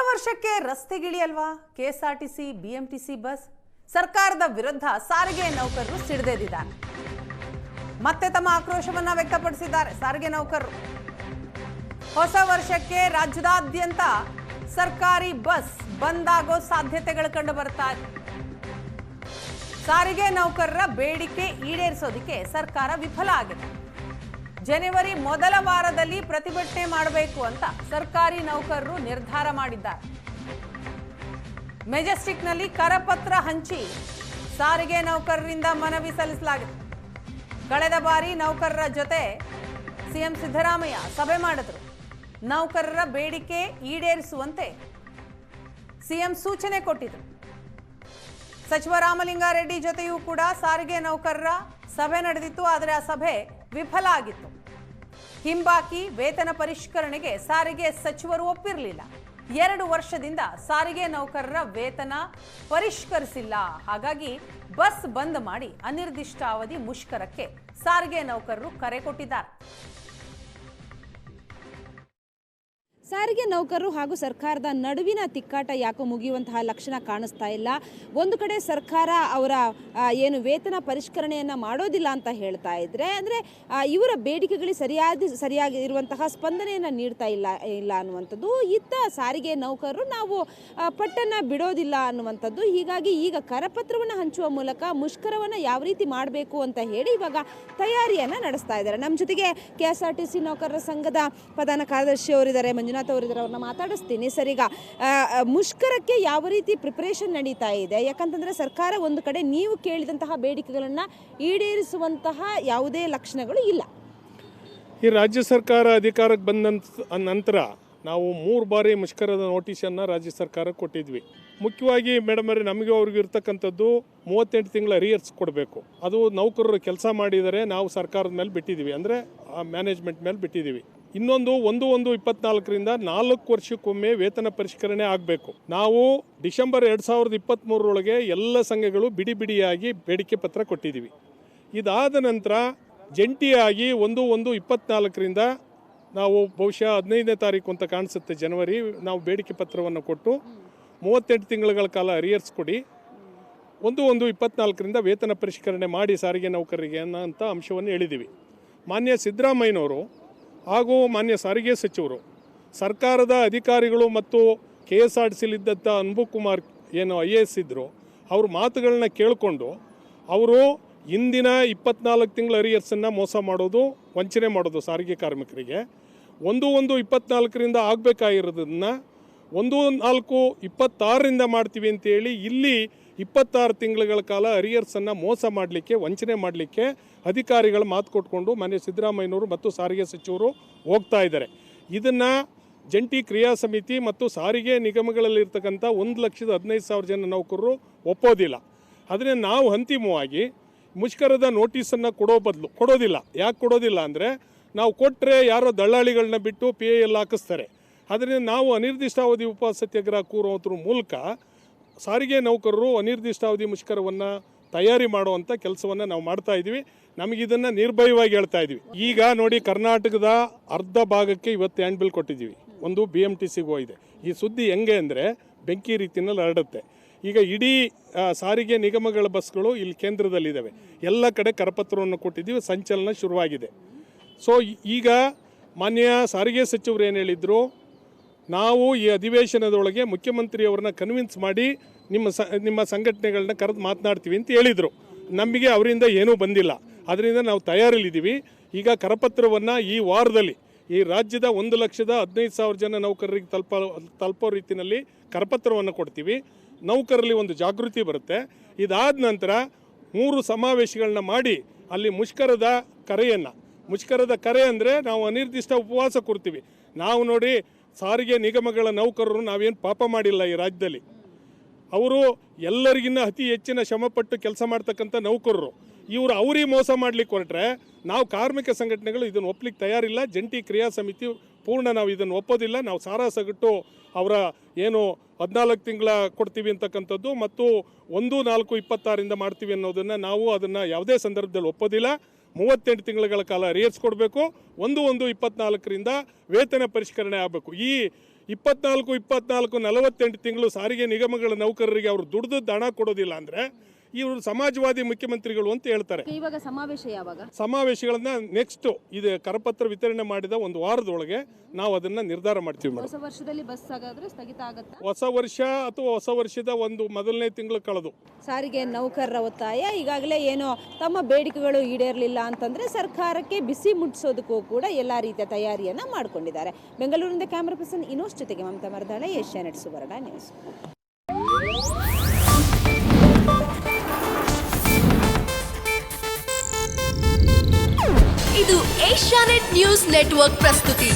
ವರ್ಷಕ್ಕೆ ರಸ್ತೆಗಿಳಿಯಲ್ವಾ KSRTC BMTC bus? ಸರ್ಕಾರದ ವಿರುದ್ಧ ಸಾರಿಗೆ ನೌಕರರು ಸಿಡಿದೆದ್ದಿದ್ದಾರೆ. ಮತ್ತೆ ತಮ್ಮ ಆಕ್ರೋಶವನ್ನ ವ್ಯಕ್ತಪಡಿಸಿದ್ದಾರೆ ಸಾರಿಗೆ ನೌಕರರು. ಹೊಸ ವರ್ಷಕ್ಕೆ ರಾಜ್ಯದಾದ್ಯಂತ ಸರ್ಕಾರಿ ಬಸ್ ಬಂದ್ ಆಗೋ ಸಾಧ್ಯತೆಗಳು ಕಂಡು ಬರ್ತಾ ಇದೆ. ಸಾರಿಗೆ ನೌಕರರ ಬೇಡಿಕೆ ಈಡೇರಿಸೋದಕ್ಕೆ ಸರ್ಕಾರ ವಿಫಲ ಆಗಿದೆ. ಜನವರಿ ಮೊದಲ ವಾರದಲ್ಲಿ ಪ್ರತಿಭಟನೆ ಮಾಡಬೇಕು ಅಂತ ಸರ್ಕಾರಿ ನೌಕರರು ನಿರ್ಧಾರ ಮಾಡಿದ್ದಾರೆ. ಮೆಜೆಸ್ಟಿಕ್ನಲ್ಲಿ ಕರಪತ್ರ ಹಂಚಿ ಸಾರಿಗೆ ನೌಕರರಿಂದ ಮನವಿ ಸಲ್ಲಿಸಲಾಗಿದೆ. ಕಳೆದ ಬಾರಿ ನೌಕರರ ಜೊತೆ ಸಿಎಂ ಸಿದ್ದರಾಮಯ್ಯ ಸಭೆ ಮಾಡಿದ್ರು. ನೌಕರರ ಬೇಡಿಕೆ ಈಡೇರಿಸುವಂತೆ ಸಿಎಂ ಸೂಚನೆ ಕೊಟ್ಟಿದ್ರು. ಸಚಿವ ರಾಮಲಿಂಗಾರೆಡ್ಡಿ ಜೊತೆಯೂ ಕೂಡ ಸಾರಿಗೆ ನೌಕರರ ಸಭೆ ನಡೆದಿತ್ತು. ಆದರೆ ಆ ಸಭೆ ವಿಫಲ ಆಗಿತ್ತು. ಹಿಂಬಾಕಿ ವೇತನ ಪರಿಷ್ಕರಣೆಗೆ ಸಾರಿಗೆ ಸಚಿವರು ಒಪ್ಪಿರಲಿಲ್ಲ. 2 ವರ್ಷದಿಂದ ಸಾರಿಗೆ ನೌಕರರ ವೇತನ ಪರಿಷ್ಕರಿಸಿಲ್ಲ. ಹಾಗಾಗಿ ಬಸ್ ಬಂದ್ ಮಾಡಿ ಅನಿರ್ದಿಷ್ಟಾವಧಿ ಮುಷ್ಕರಕ್ಕೆ ಸಾರಿಗೆ ನೌಕರರು ಕರೆ ಕೊಟ್ಟಿದ್ದಾರೆ. ಸಾರಿಗೆ ನೌಕರರು ಹಾಗೂ ಸರ್ಕಾರದ ನಡುವಿನ ತಿಕ್ಕಾಟ ಯಾಕೋ ಮುಗಿಯುವಂತಹ ಲಕ್ಷಣ ಕಾಣಿಸ್ತಾ ಇಲ್ಲ. ಒಂದು ಕಡೆ ಸರ್ಕಾರ ಅವರ ಏನು ವೇತನ ಪರಿಷ್ಕರಣೆಯನ್ನು ಮಾಡೋದಿಲ್ಲ ಅಂತ ಹೇಳ್ತಾ ಇದ್ರೆ, ಅಂದರೆ ಇವರ ಬೇಡಿಕೆಗಳಿಗೆ ಸರಿಯಾಗಿ ಇರುವಂತಹ ಸ್ಪಂದನೆಯನ್ನು ನೀಡ್ತಾ ಇಲ್ಲ ಅನ್ನುವಂಥದ್ದು. ಇತ್ತ ಸಾರಿಗೆ ನೌಕರರು ನಾವು ಪಟ್ಟನ್ನು ಬಿಡೋದಿಲ್ಲ ಅನ್ನುವಂಥದ್ದು. ಹೀಗಾಗಿ ಈಗ ಕರಪತ್ರವನ್ನು ಹಂಚುವ ಮೂಲಕ ಮುಷ್ಕರವನ್ನು ಯಾವ ರೀತಿ ಮಾಡಬೇಕು ಅಂತ ಹೇಳಿ ಇವಾಗ ತಯಾರಿಯನ್ನು ನಡೆಸ್ತಾ ಇದ್ದಾರೆ. ನಮ್ಮ ಜೊತೆಗೆ KSRTC ನೌಕರರ ಸಂಘದ ಪ್ರಧಾನ ಕಾರ್ಯದರ್ಶಿ ಅವರಿದ್ದಾರೆ, ಮಂಜುನಾಥ್ ಅವರಿದ್ದಾರೆ. ಅವ್ರನ್ನ ಮಾತಾಡಿಸ್ತೀನಿ. ಸರ್, ಈಗ ಮುಷ್ಕರಕ್ಕೆ ಯಾವ ರೀತಿ ಪ್ರಿಪರೇಷನ್ ನಡೀತಾ ಇದೆ? ಯಾಕಂತಂದ್ರೆ ಸರ್ಕಾರ ಒಂದು ಕಡೆ ನೀವು ಕೇಳಿದಂತಹ ಬೇಡಿಕೆಗಳನ್ನು ಈಡೇರಿಸುವಂತಹ ಯಾವುದೇ ಲಕ್ಷಣಗಳು ಇಲ್ಲ. ಈ ರಾಜ್ಯ ಸರ್ಕಾರ ಅಧಿಕಾರಕ್ಕೆ ಬಂದ ನಂತರ ನಾವು 3 ಬಾರಿ ಮುಷ್ಕರದ ನೋಟಿಸನ್ನು ರಾಜ್ಯ ಸರ್ಕಾರಕ್ಕೆ ಕೊಟ್ಟಿದ್ವಿ. ಮುಖ್ಯವಾಗಿ ಮೇಡಮ್ ಅವರೇ, ನಮಗೆ ಅವ್ರಿಗೆ ಇರ್ತಕ್ಕಂಥದ್ದು 38 ತಿಂಗಳ ಅರಿಯರ್ಸ್ ಕೊಡಬೇಕು. ಅದು ನೌಕರರು ಕೆಲಸ ಮಾಡಿದರೆ ನಾವು ಸರ್ಕಾರದ ಮೇಲೆ ಬಿಟ್ಟಿದ್ದೀವಿ, ಅಂದರೆ ಮ್ಯಾನೇಜ್ಮೆಂಟ್ ಮೇಲೆ ಬಿಟ್ಟಿದ್ದೀವಿ. ಇನ್ನೊಂದು 1/1/24ರಿಂದ 4 ವರ್ಷಕ್ಕೊಮ್ಮೆ ವೇತನ ಪರಿಷ್ಕರಣೆ ಆಗಬೇಕು. ನಾವು ಡಿಸೆಂಬರ್ 2023 ಎಲ್ಲ ಸಂಘಗಳು ಬಿಡಿಯಾಗಿ ಬೇಡಿಕೆ ಪತ್ರ ಕೊಟ್ಟಿದ್ದೀವಿ. ಇದಾದ ನಂತರ ಜಂಟಿಯಾಗಿ 1/1/24ರಿಂದ ನಾವು ಬಹುಶಃ 15ನೇ ತಾರೀಕು ಅಂತ ಕಾಣಿಸುತ್ತೆ, ಜನವರಿ, ನಾವು ಬೇಡಿಕೆ ಪತ್ರವನ್ನು ಕೊಟ್ಟು 38 ತಿಂಗಳ ಕಾಲ ಅರಿಯರ್ಸ್ ಕೊಡಿ, 1/1/24ರಿಂದ ವೇತನ ಪರಿಷ್ಕರಣೆ ಮಾಡಿ ಸಾರಿಗೆ ನೌಕರರಿಗೆ ಅನ್ನೋಂಥ ಅಂಶವನ್ನು ಹೇಳಿದ್ದೀವಿ. ಮಾನ್ಯ ಸಿದ್ದರಾಮಯ್ಯನವರು ಹಾಗೂ ಮಾನ್ಯ ಸಾರಿಗೆ ಸಚಿವರು, ಸರ್ಕಾರದ ಅಧಿಕಾರಿಗಳು ಮತ್ತು KSRTCಲಿದ್ದಂಥ ಅನ್ಬು ಕುಮಾರ್ ಏನು IAS ಇದ್ದರು, ಅವ್ರ ಮಾತುಗಳನ್ನ ಕೇಳಿಕೊಂಡು ಅವರು ಇಂದಿನ 24 ತಿಂಗಳ ಅರಿಯರ್ಸನ್ನು ಮೋಸ ಮಾಡೋದು, ವಂಚನೆ ಮಾಡೋದು ಸಾರಿಗೆ ಕಾರ್ಮಿಕರಿಗೆ. 1/1/24ರಿಂದ ಆಗಬೇಕಾಗಿರೋದನ್ನು 1/4/26ರಿಂದ ಮಾಡ್ತೀವಿ ಅಂತೇಳಿ ಇಲ್ಲಿ 26 ತಿಂಗಳ ಕಾಲ ಅರಿಯರ್ಸನ್ನು ಮೋಸ ಮಾಡಲಿಕ್ಕೆ, ವಂಚನೆ ಮಾಡಲಿಕ್ಕೆ ಅಧಿಕಾರಿಗಳು ಮಾತು ಕೊಟ್ಕೊಂಡು ಮಾನ್ಯ ಸಿದ್ದರಾಮಯ್ಯನವರು ಮತ್ತು ಸಾರಿಗೆ ಸಚಿವರು ಹೋಗ್ತಾ ಇದ್ದಾರೆ. ಇದನ್ನು ಜಂಟಿ ಕ್ರಿಯಾ ಸಮಿತಿ ಮತ್ತು ಸಾರಿಗೆ ನಿಗಮಗಳಲ್ಲಿರ್ತಕ್ಕಂಥ 1,15,000 ಜನ ನೌಕರರು ಒಪ್ಪೋದಿಲ್ಲ. ಅದನ್ನೇ ನಾವು ಅಂತಿಮವಾಗಿ ಮುಷ್ಕರದ ನೋಟಿಸನ್ನು ಕೊಡೋದಿಲ್ಲ. ಯಾಕೆ ಕೊಡೋದಿಲ್ಲ ಅಂದರೆ, ನಾವು ಕೊಟ್ಟರೆ ಯಾರೋ ದಳ್ಳಾಳಿಗಳನ್ನ ಬಿಟ್ಟು PIL ಹಾಕಿಸ್ತಾರೆ. ಅದರಿಂದ ನಾವು ಅನಿರ್ದಿಷ್ಟಾವಧಿ ಉಪವಾಸ ಸತ್ಯಾಗ್ರಹ ಕೂರೋದ್ರ ಮೂಲಕ ಸಾರಿಗೆ ನೌಕರರು ಅನಿರ್ದಿಷ್ಟಾವಧಿ ಮುಷ್ಕರವನ್ನು ತಯಾರಿ ಮಾಡುವಂಥ ಕೆಲಸವನ್ನು ನಾವು ಮಾಡ್ತಾ ಇದ್ದೀವಿ. ನಮಗಿದನ್ನು ನಿರ್ಭಯವಾಗಿ ಹೇಳ್ತಾ ಇದ್ದೀವಿ. ಈಗ ನೋಡಿ, ಕರ್ನಾಟಕದ ಅರ್ಧ ಭಾಗಕ್ಕೆ ಇವತ್ತು ಹ್ಯಾಂಡ್ ಬಿಲ್ ಕೊಟ್ಟಿದ್ದೀವಿ, ಒಂದು BMTCಗೂ ಇದೆ. ಈ ಸುದ್ದಿ ಹೆಂಗೆ ಅಂದರೆ ಬೆಂಕಿ ರೀತಿಯಲ್ಲಿ ಹರಡುತ್ತೆ. ಈಗ ಇಡೀ ಸಾರಿಗೆ ನಿಗಮಗಳ ಬಸ್ಗಳು ಇಲ್ಲಿ ಕೇಂದ್ರದಲ್ಲಿದ್ದಾವೆ, ಎಲ್ಲ ಕಡೆ ಕರಪತ್ರವನ್ನು ಕೊಟ್ಟಿದ್ದೀವಿ, ಸಂಚಲನ ಶುರುವಾಗಿದೆ. ಸೊ ಈಗ ಮಾನ್ಯ ಸಾರಿಗೆ ಸಚಿವರು ಏನು ಹೇಳಿದರು, ನಾವು ಈ ಅಧಿವೇಶನದೊಳಗೆ ಮುಖ್ಯಮಂತ್ರಿಯವ್ರನ್ನ ಕನ್ವಿನ್ಸ್ ಮಾಡಿ ನಿಮ್ಮ ಸಂಘಟನೆಗಳನ್ನ ಕರೆದು ಮಾತನಾಡ್ತೀವಿ ಅಂತ ಹೇಳಿದರು. ನಮಗೆ ಅವರಿಂದ ಏನೂ ಬಂದಿಲ್ಲ. ಅದರಿಂದ ನಾವು ತಯಾರಲ್ಲಿದ್ದೀವಿ. ಈಗ ಕರಪತ್ರವನ್ನು ಈ ವಾರದಲ್ಲಿ ಈ ರಾಜ್ಯದ 1,15,000 ಜನ ನೌಕರರಿಗೆ ತಲುಪೋ ರೀತಿಯಲ್ಲಿ ಕರಪತ್ರವನ್ನು ಕೊಡ್ತೀವಿ. ನೌಕರರಲ್ಲಿ ಒಂದು ಜಾಗೃತಿ ಬರುತ್ತೆ. ಇದಾದ ನಂತರ 3 ಸಮಾವೇಶಗಳನ್ನ ಮಾಡಿ ಅಲ್ಲಿ ಮುಷ್ಕರದ ಕರೆ ಅಂದರೆ ನಾವು ಅನಿರ್ದಿಷ್ಟ ಉಪವಾಸ ಕೊಡ್ತೀವಿ. ನಾವು ನೋಡಿ, ಸಾರಿಗೆ ನಿಗಮಗಳ ನೌಕರರು ನಾವೇನು ಪಾಪ ಮಾಡಿಲ್ಲ ಈ ರಾಜ್ಯದಲ್ಲಿ. ಅವರು ಎಲ್ಲರಿಗಿನ್ನ ಅತಿ ಹೆಚ್ಚಿನ ಶ್ರಮಪಟ್ಟು ಕೆಲಸ ಮಾಡ್ತಕ್ಕಂಥ ನೌಕರರು. ಇವರು ಅವ್ರಿಗೆ ಮೋಸ ಮಾಡ್ಲಿಕ್ಕೆ ಹೊರಟ್ರೆ ನಾವು ಕಾರ್ಮಿಕ ಸಂಘಟನೆಗಳು ಇದನ್ನು ಒಪ್ಪಲಿಕ್ಕೆ ತಯಾರಿಲ್ಲ. ಜಂಟಿ ಕ್ರಿಯಾ ಸಮಿತಿ ಪೂರ್ಣ ನಾವು ಇದನ್ನು ಒಪ್ಪೋದಿಲ್ಲ. ನಾವು ಸಾರಾಸಗಟ್ಟು ಅವರ ಏನು 14 ತಿಂಗಳ ಕೊಡ್ತೀವಿ ಅಂತಕ್ಕಂಥದ್ದು ಮತ್ತು 1/4/26ರಿಂದ ಮಾಡ್ತೀವಿ ಅನ್ನೋದನ್ನು ನಾವು ಅದನ್ನು ಯಾವುದೇ ಸಂದರ್ಭದಲ್ಲಿ ಒಪ್ಪೋದಿಲ್ಲ. 38 ತಿಂಗಳ ಕಾಲ ಅರಿಯರ್ಸ್ ಕೊಡಬೇಕು. 1/1/24ರಿಂದ ವೇತನ ಪರಿಷ್ಕರಣೆ ಆಗಬೇಕು. ಈ 48 ತಿಂಗಳು ಸಾರಿಗೆ ನಿಗಮಗಳ ನೌಕರರಿಗೆ ಅವರು ದುಡ್ದು ಹಣ ಕೊಡೋದಿಲ್ಲ ಅಂದರೆ ಇವರು ಸಮಾಜವಾದಿ ಮುಖ್ಯಮಂತ್ರಿಗಳು ಅಂತ ಹೇಳ್ತಾರೆ. ಇವಾಗ ಸಮಾವೇಶ ಯಾವಾಗ? ಸಮಾವೇಶಗಳನ್ನ ನೆಕ್ಸ್ಟ್ ಇದು ಕರಪತ್ರ ವಿತರಣೆ ಮಾಡಿದ ಒಂದು ವಾರದೊಳಗೆ ನಾವು ಅದನ್ನ ನಿರ್ಧಾರ ಮಾಡ್ತೀವಿ ಮೇಡಮ್. ಹೊಸ ವರ್ಷದಲ್ಲಿ ಬಸ್ ಆಗಾದ್ರೆ ಸ್ಥಗಿತ ಆಗುತ್ತಾ? ಹೊಸ ವರ್ಷ ಅಥವಾ ಹೊಸ ವರ್ಷದ ಒಂದು ಮೊದಲನೇ ತಿಂಗಳು ಕಳೆದು ಸಾರಿಗೆ ನೌಕರರ ಒತ್ತಾಯ ಈಗಾಗಲೇ ಏನೋ ತಮ್ಮ ಬೇಡಿಕೆಗಳು ಈಡೇರಲಿಲ್ಲ ಅಂತಂದ್ರೆ ಸರ್ಕಾರಕ್ಕೆ ಬಿಸಿ ಮುಟ್ಟಿಸೋದಕ್ಕೂ ಕೂಡ ಎಲ್ಲ ರೀತಿಯ ತಯಾರಿಯನ್ನ ಮಾಡಿಕೊಂಡಿದ್ದಾರೆ. ಬೆಂಗಳೂರಿನಿಂದ ಕ್ಯಾಮರಾ ಪರ್ಸನ್ ಇನೋಸ್ ಜೊತೆಗೆ ಮಮತಾ ಮರದಾಳೆ, ಏಷ್ಯಾನೆಟ್ ಸುವರ್ಣ ನ್ಯೂಸ್. ಇದು ಏಷ್ಯಾನೆಟ್ ನ್ಯೂಸ್ ನೆಟ್ವರ್ಕ್ ಪ್ರಸ್ತುತಿ.